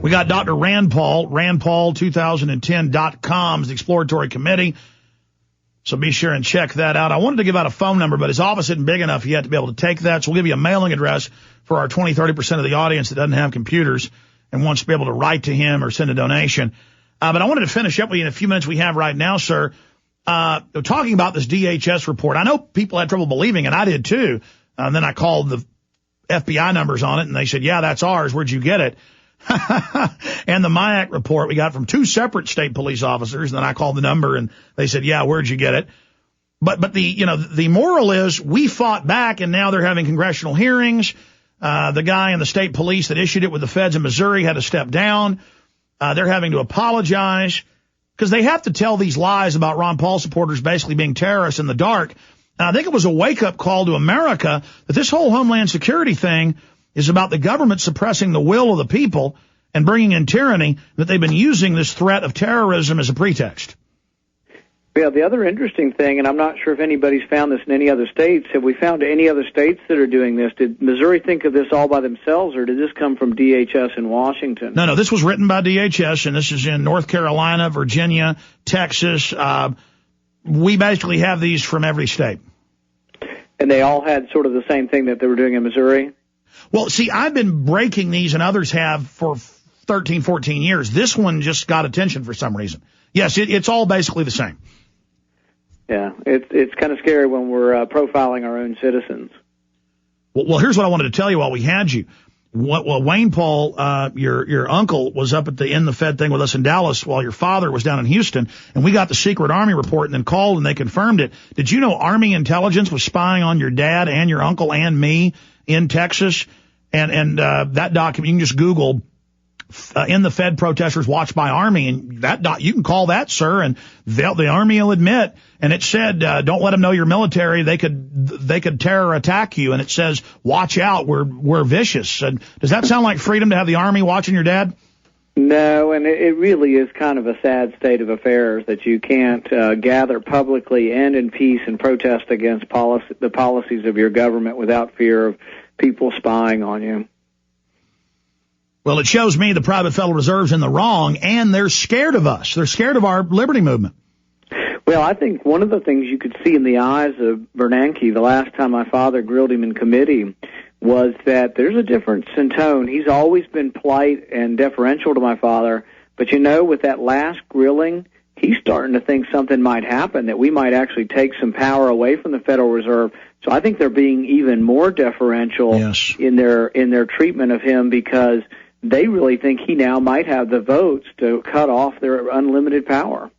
We got Dr. Rand Paul, RandPaul2010.com's the Exploratory Committee. So be sure and check that out. I wanted to give out a phone number, but his office isn't big enough yet to be able to take that. So we'll give you a mailing address for our 20-30% of the audience that doesn't have computers and wants to be able to write to him or send a donation. But I wanted to finish up with you in a few minutes we have right now, sir. Talking about this DHS report. I know people had trouble believing it. I did too. And then I called the FBI numbers on it and they said, yeah, that's ours. Where'd you get it? And the MIAC report we got from two separate state police officers. And then I called the number and they said, yeah, where'd you get it? But the moral is we fought back and now they're having congressional hearings. The guy in the state police that issued it with the feds in Missouri had to step down. They're having to apologize because they have to tell these lies about Ron Paul supporters basically being terrorists in the dark. And I think it was a wake-up call to America that this whole Homeland Security thing is about the government suppressing the will of the people and bringing in tyranny, that they've been using this threat of terrorism as a pretext. Yeah, the other interesting thing, and I'm not sure if anybody's found this in any other states, have we found any other states that are doing this? Did Missouri think of this all by themselves, or did this come from DHS in Washington? No, this was written by DHS, and this is in North Carolina, Virginia, Texas. We basically have these from every state. And they all had sort of the same thing that they were doing in Missouri? Well, see, I've been breaking these, and others have for 13, 14 years. This one just got attention for some reason. Yes, it's all basically the same. Yeah, it's kind of scary when we're profiling our own citizens. Well, here's what I wanted to tell you while we had you. Wayne Paul, your uncle, was up at in the Fed thing with us in Dallas while your father was down in Houston, and we got the secret Army report and then called and they confirmed it. Did you know Army intelligence was spying on your dad and your uncle and me in Texas? And that document, you can just Google in the Fed protesters watched by Army, and you can call that, sir, and the Army will admit. And it said, don't let them know you're military. They could terror attack you. And it says, watch out. We're vicious. And does that sound like freedom to have the Army watching your dad? No, and it really is kind of a sad state of affairs that you can't gather publicly and in peace and protest against the policies of your government without fear of people spying on you. Well, it shows me the private Federal Reserve's in the wrong, and they're scared of us. They're scared of our liberty movement. Well, I think one of the things you could see in the eyes of Bernanke the last time my father grilled him in committee was that there's a difference in tone. He's always been polite and deferential to my father, but with that last grilling, he's starting to think something might happen, that we might actually take some power away from the Federal Reserve. So I think they're being even more deferential in their treatment of him, because they really think he now might have the votes to cut off their unlimited power.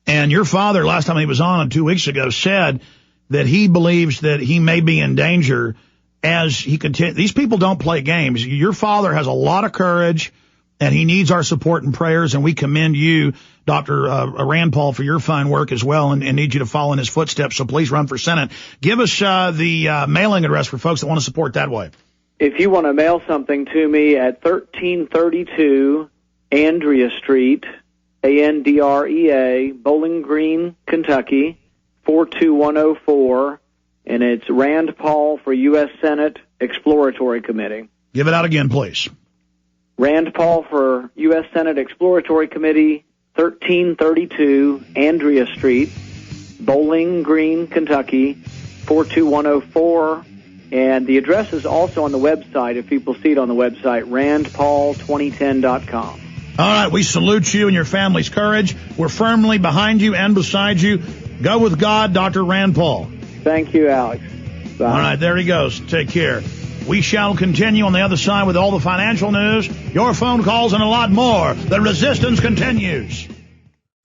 And your father, last time he was on 2 weeks ago, said that he believes that he may be in danger as he continues. These people don't play games. Your father has a lot of courage, and he needs our support and prayers, and we commend you, Dr. Rand Paul, for your fine work as well, and need you to follow in his footsteps, so please run for Senate. Give us the mailing address for folks that want to support that way. If you want to mail something to me at 1332 Andrea Street, Andrea, Bowling Green, Kentucky, 42104, and it's Rand Paul for U.S. Senate Exploratory Committee. Give it out again, please. Rand Paul for U.S. Senate Exploratory Committee, 1332 Andrea Street, Bowling Green, Kentucky, 42104. And the address is also on the website, if people see it on the website, randpaul2010.com. All right, we salute you and your family's courage. We're firmly behind you and beside you. Go with God, Dr. Rand Paul. Thank you, Alex. Bye. All right, there he goes. Take care. We shall continue on the other side with all the financial news, your phone calls, and a lot more. The resistance continues.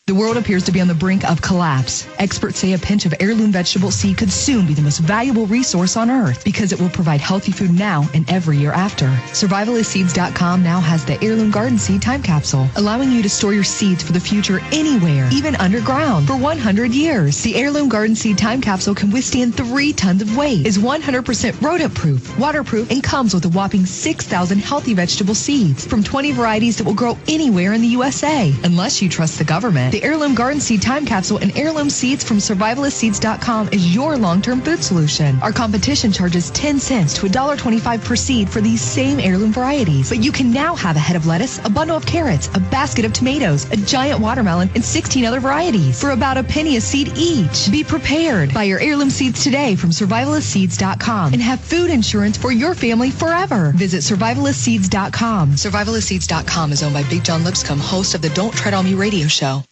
The world appears to be on the brink of collapse. Experts say a pinch of heirloom vegetable seed could soon be the most valuable resource on Earth because it will provide healthy food now and every year after. Survivalistseeds.com now has the Heirloom Garden Seed Time Capsule, allowing you to store your seeds for the future anywhere, even underground, for 100 years. The Heirloom Garden Seed Time Capsule can withstand 3 tons of weight, is 100% rodent-proof, waterproof, and comes with a whopping 6,000 healthy vegetable seeds from 20 varieties that will grow anywhere in the USA. Unless you trust the government, the The Heirloom Garden Seed Time Capsule and Heirloom Seeds from SurvivalistSeeds.com is your long-term food solution. Our competition charges 10 cents to $1.25 per seed for these same heirloom varieties. But you can now have a head of lettuce, a bundle of carrots, a basket of tomatoes, a giant watermelon, and 16 other varieties for about a penny a seed each. Be prepared. Buy your heirloom seeds today from SurvivalistSeeds.com and have food insurance for your family forever. Visit SurvivalistSeeds.com. SurvivalistSeeds.com is owned by Big John Lipscomb, host of the Don't Tread on Me radio show.